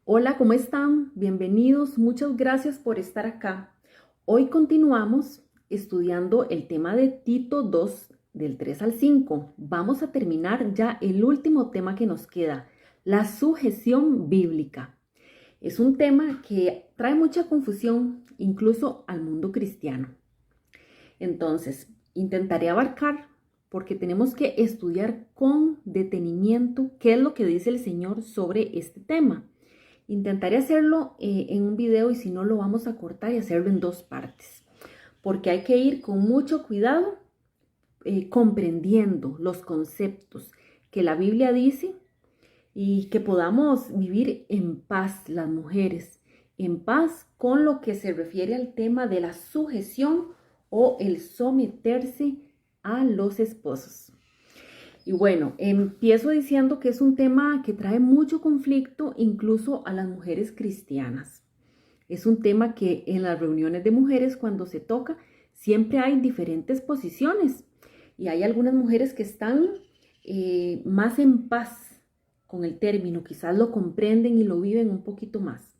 Hola, ¿cómo están? Bienvenidos, muchas gracias por estar acá. Hoy continuamos estudiando el tema de Tito 2 del 3 al 5. Vamos a terminar ya el último tema que nos queda, la sujeción bíblica. Es un tema que trae mucha confusión incluso al mundo cristiano. Entonces, intentaré abarcar porque tenemos que estudiar con detenimiento qué es lo que dice el Señor sobre este tema. Intentaré hacerlo en un video y si no lo vamos a cortar y hacerlo en dos partes, porque hay que ir con mucho cuidado comprendiendo los conceptos que la Biblia dice y que podamos vivir en paz las mujeres, en paz con lo que se refiere al tema de la sujeción o el someterse a los esposos. Y bueno, empiezo diciendo que es un tema que trae mucho conflicto incluso a las mujeres cristianas. Es un tema que en las reuniones de mujeres cuando se toca siempre hay diferentes posiciones y hay algunas mujeres que están más en paz con el término, quizás lo comprenden y lo viven un poquito más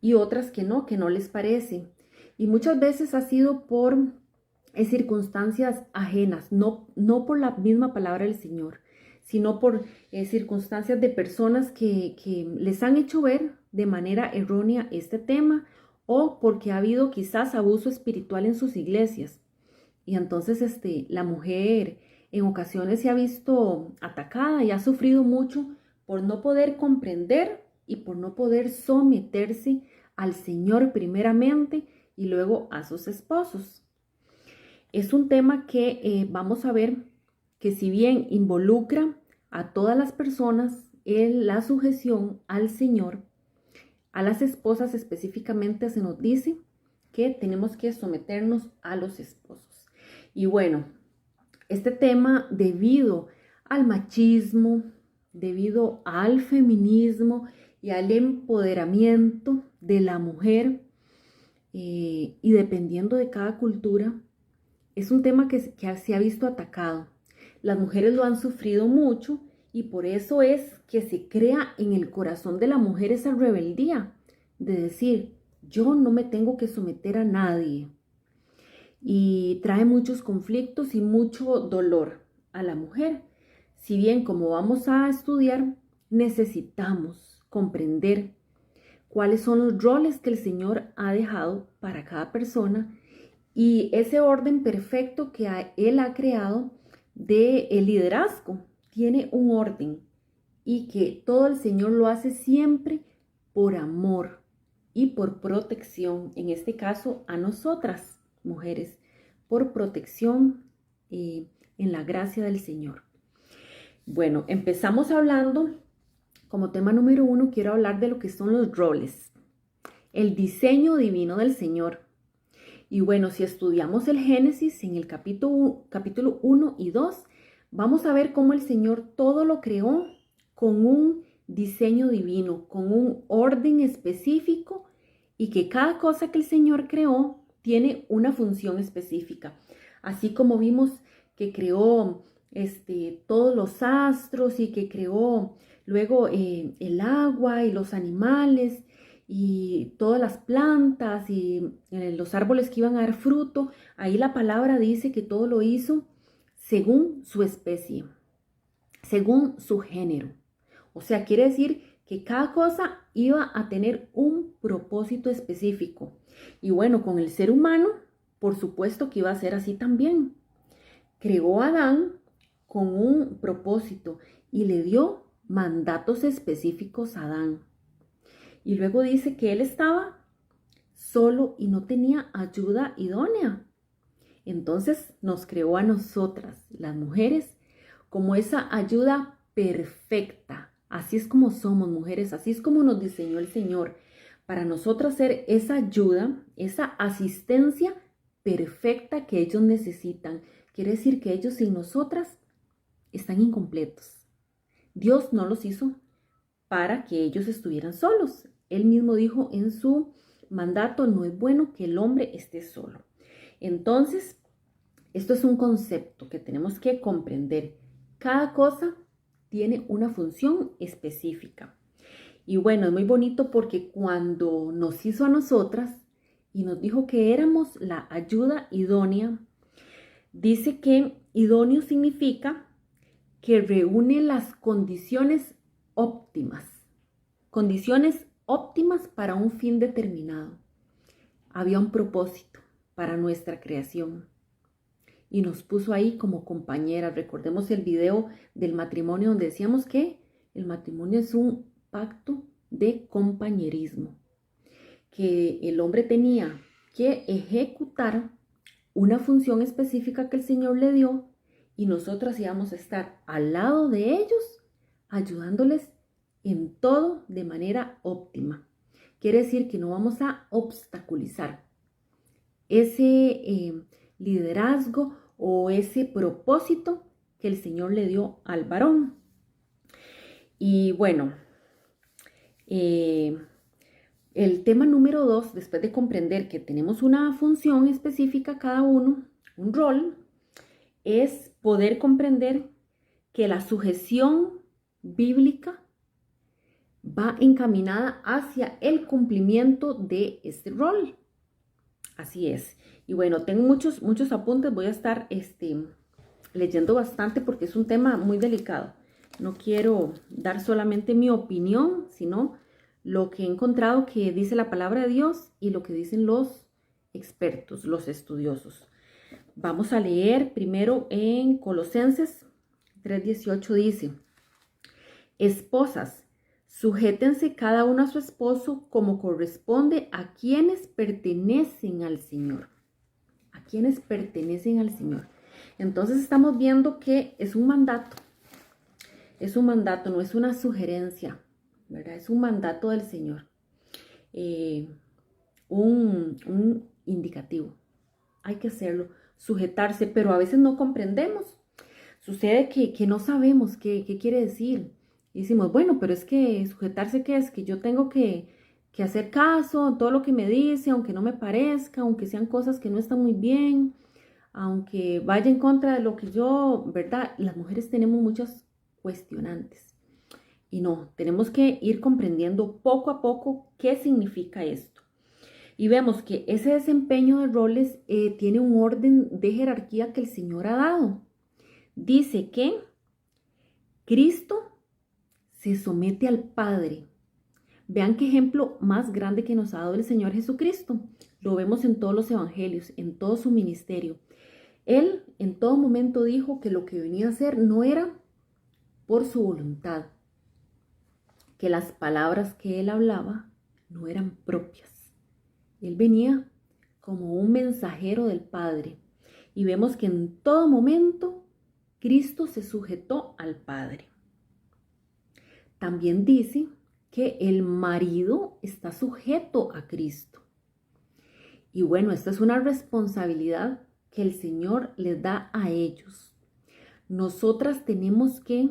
y otras que no les parece. Y muchas veces ha sido por circunstancias ajenas, no por la misma palabra del Señor, sino por circunstancias de personas que les han hecho ver de manera errónea este tema o porque ha habido quizás abuso espiritual en sus iglesias. Y entonces la mujer en ocasiones se ha visto atacada y ha sufrido mucho por no poder comprender y por no poder someterse al Señor primeramente y luego a sus esposos. Es un tema que vamos a ver que si bien involucra a todas las personas en la sujeción al Señor, a las esposas específicamente se nos dice que tenemos que someternos a los esposos. Y bueno, este tema debido al machismo, debido al feminismo y al empoderamiento de la mujer y dependiendo de cada cultura, es un tema que se ha visto atacado. Las mujeres lo han sufrido mucho y por eso es que se crea en el corazón de la mujer esa rebeldía de decir, yo no me tengo que someter a nadie. Y trae muchos conflictos y mucho dolor a la mujer. Si bien como vamos a estudiar, necesitamos comprender cuáles son los roles que el Señor ha dejado para cada persona y ese orden perfecto que Él ha creado de el liderazgo. Tiene un orden y que todo el Señor lo hace siempre por amor y por protección, en este caso a nosotras, mujeres, por protección en la gracia del Señor. Bueno, empezamos hablando, como tema número 1, quiero hablar de lo que son los roles, el diseño divino del Señor. Y bueno, si estudiamos el Génesis en el capítulo 1 y 2, vamos a ver cómo el Señor todo lo creó con un diseño divino, con un orden específico y que cada cosa que el Señor creó tiene una función específica. Así como vimos que creó todos los astros y que creó luego el agua y los animales y todas las plantas y los árboles que iban a dar fruto, ahí la palabra dice que todo lo hizo según su especie, según su género. O sea, quiere decir que cada cosa iba a tener un propósito específico. Y bueno, con el ser humano, por supuesto que iba a ser así también. Creó a Adán con un propósito y le dio mandatos específicos a Adán. Y luego dice que él estaba solo y no tenía ayuda idónea. Entonces nos creó a nosotras, las mujeres, como esa ayuda perfecta. Así es como somos mujeres, así es como nos diseñó el Señor, para nosotras ser esa ayuda, esa asistencia perfecta que ellos necesitan. Quiere decir que ellos sin nosotras están incompletos. Dios no los hizo para que ellos estuvieran solos. Él mismo dijo en su mandato, no es bueno que el hombre esté solo. Entonces, esto es un concepto que tenemos que comprender. Cada cosa tiene una función específica. Y bueno, es muy bonito porque cuando nos hizo a nosotras y nos dijo que éramos la ayuda idónea, dice que idóneo significa que reúne las condiciones óptimas para un fin determinado. Había un propósito para nuestra creación y nos puso ahí como compañeras. Recordemos el video del matrimonio donde decíamos que el matrimonio es un pacto de compañerismo, que el hombre tenía que ejecutar una función específica que el Señor le dio y nosotras íbamos a estar al lado de ellos, ayudándoles en todo de manera óptima. Quiere decir que no vamos a obstaculizar ese liderazgo o ese propósito que el Señor le dio al varón. Y bueno, el tema número 2, después de comprender que tenemos una función específica cada uno, un rol, es poder comprender que la sujeción bíblica va encaminada hacia el cumplimiento de este rol. Así es. Y bueno, tengo muchos apuntes, voy a estar leyendo bastante porque es un tema muy delicado. No quiero dar solamente mi opinión, sino lo que he encontrado que dice la palabra de Dios y lo que dicen los expertos, los estudiosos. Vamos a leer primero en Colosenses 3:18 dice: esposas, sujétense cada uno a su esposo como corresponde a quienes pertenecen al Señor. A quienes pertenecen al Señor. Entonces estamos viendo que es un mandato. Es un mandato, no es una sugerencia, ¿verdad? Es un mandato del Señor. Un indicativo. Hay que hacerlo, sujetarse, pero a veces no comprendemos. Sucede que no sabemos qué quiere decir. Y decimos, bueno, pero es que sujetarse, ¿qué es? Que yo tengo que hacer caso a todo lo que me dice, aunque no me parezca, aunque sean cosas que no están muy bien, aunque vaya en contra de lo que yo, ¿verdad? Las mujeres tenemos muchas cuestionantes. Y no, tenemos que ir comprendiendo poco a poco qué significa esto. Y vemos que ese desempeño de roles tiene un orden de jerarquía que el Señor ha dado. Dice que Cristo se somete al Padre. Vean qué ejemplo más grande que nos ha dado el Señor Jesucristo. Lo vemos en todos los evangelios, en todo su ministerio. Él en todo momento dijo que lo que venía a hacer no era por su voluntad, que las palabras que él hablaba no eran propias. Él venía como un mensajero del Padre. Y vemos que en todo momento Cristo se sujetó al Padre. También dice que el marido está sujeto a Cristo. Y bueno, esta es una responsabilidad que el Señor les da a ellos. Nosotras tenemos que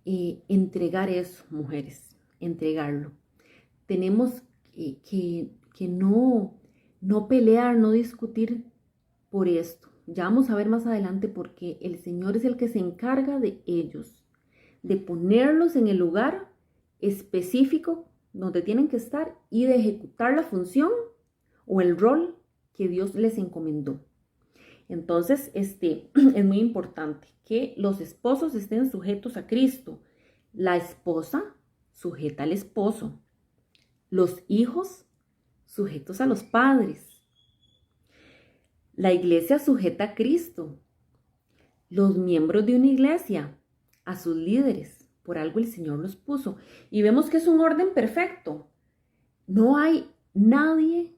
entregar eso, mujeres, entregarlo. Tenemos que no pelear, no discutir por esto. Ya vamos a ver más adelante porque el Señor es el que se encarga de ellos, de ponerlos en el lugar específico donde tienen que estar y de ejecutar la función o el rol que Dios les encomendó. Entonces, es muy importante que los esposos estén sujetos a Cristo, la esposa sujeta al esposo, los hijos sujetos a los padres, la iglesia sujeta a Cristo, los miembros de una iglesia a sus líderes. Por algo el Señor los puso. Y vemos que es un orden perfecto. No hay nadie,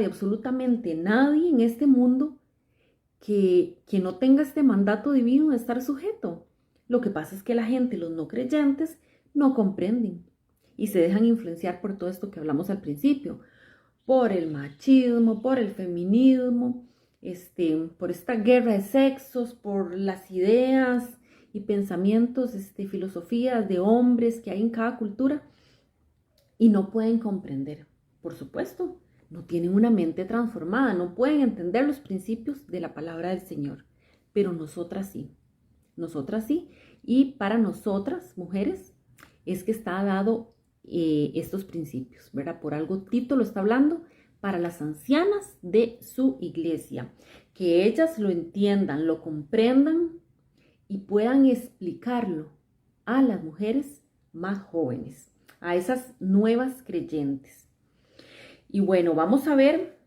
absolutamente nadie en este mundo que no tenga este mandato divino de estar sujeto. Lo que pasa es que la gente, los no creyentes, no comprenden y se dejan influenciar por todo esto que hablamos al principio, por el machismo, por el feminismo, por esta guerra de sexos, por las ideas y pensamientos, filosofías de hombres que hay en cada cultura y no pueden comprender. Por supuesto, no tienen una mente transformada, no pueden entender los principios de la palabra del Señor, pero nosotras sí, y para nosotras, mujeres, es que está dado estos principios, ¿verdad? Por algo Tito lo está hablando para las ancianas de su iglesia, que ellas lo entiendan, lo comprendan y puedan explicarlo a las mujeres más jóvenes, a esas nuevas creyentes. Y bueno, vamos a ver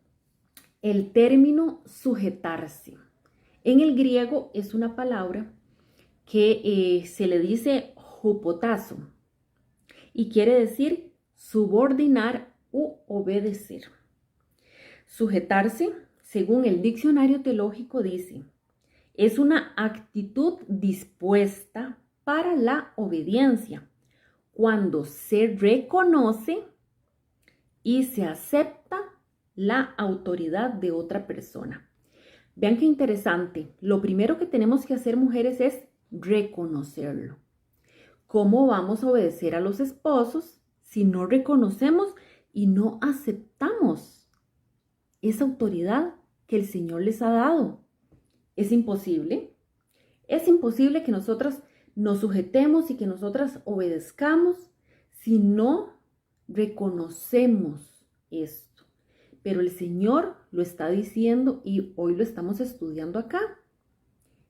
el término sujetarse. En el griego es una palabra que se le dice hupotazo y quiere decir subordinar u obedecer. Sujetarse, según el diccionario teológico, dice, es una actitud dispuesta para la obediencia cuando se reconoce y se acepta la autoridad de otra persona. Vean qué interesante. Lo primero que tenemos que hacer, mujeres, es reconocerlo. ¿Cómo vamos a obedecer a los esposos si no reconocemos y no aceptamos esa autoridad que el Señor les ha dado? Es imposible. Es imposible que nosotras nos sujetemos y que nosotras obedezcamos si no reconocemos esto. Pero el Señor lo está diciendo y hoy lo estamos estudiando acá.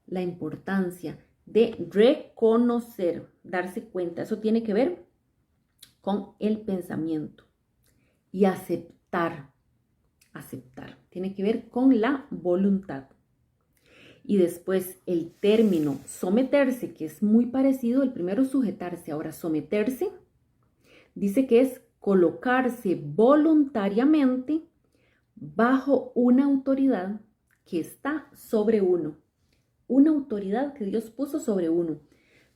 La importancia de reconocer, darse cuenta. Eso tiene que ver con el pensamiento. Y aceptar. Aceptar. Tiene que ver con la voluntad. Y después el término someterse, que es muy parecido. El primero sujetarse, ahora someterse. Dice que es colocarse voluntariamente bajo una autoridad que está sobre uno. Una autoridad que Dios puso sobre uno.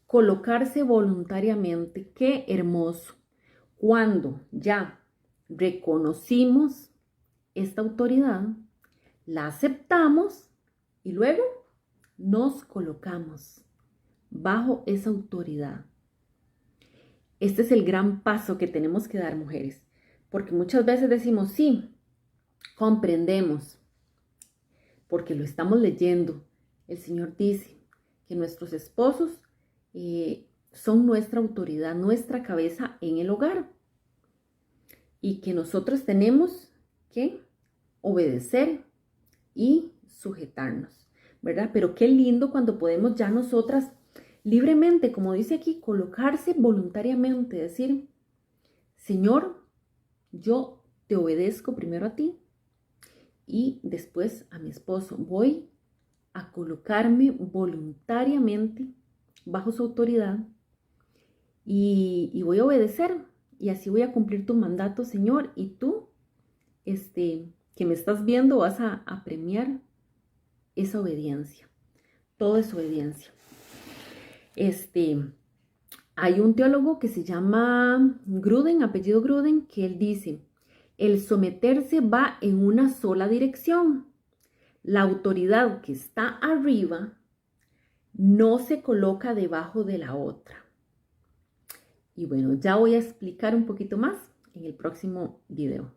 Colocarse voluntariamente. Qué hermoso. Cuando ya reconocimos esta autoridad, la aceptamos y luego nos colocamos bajo esa autoridad. Este es el gran paso que tenemos que dar, mujeres, porque muchas veces decimos, sí, comprendemos, porque lo estamos leyendo. El Señor dice que nuestros esposos son nuestra autoridad, nuestra cabeza en el hogar, y que nosotros tenemos que obedecer y sujetarnos, ¿verdad? Pero qué lindo cuando podemos ya nosotras libremente, como dice aquí, colocarse voluntariamente, decir, Señor, yo te obedezco primero a ti y después a mi esposo. Voy a colocarme voluntariamente bajo su autoridad y voy a obedecer y así voy a cumplir tu mandato, Señor, y tú, que me estás viendo, vas a premiar esa obediencia. Todo es obediencia. Hay un teólogo que se llama Gruden, apellido Gruden, que él dice, el someterse va en una sola dirección. La autoridad que está arriba no se coloca debajo de la otra. Y bueno, ya voy a explicar un poquito más en el próximo video.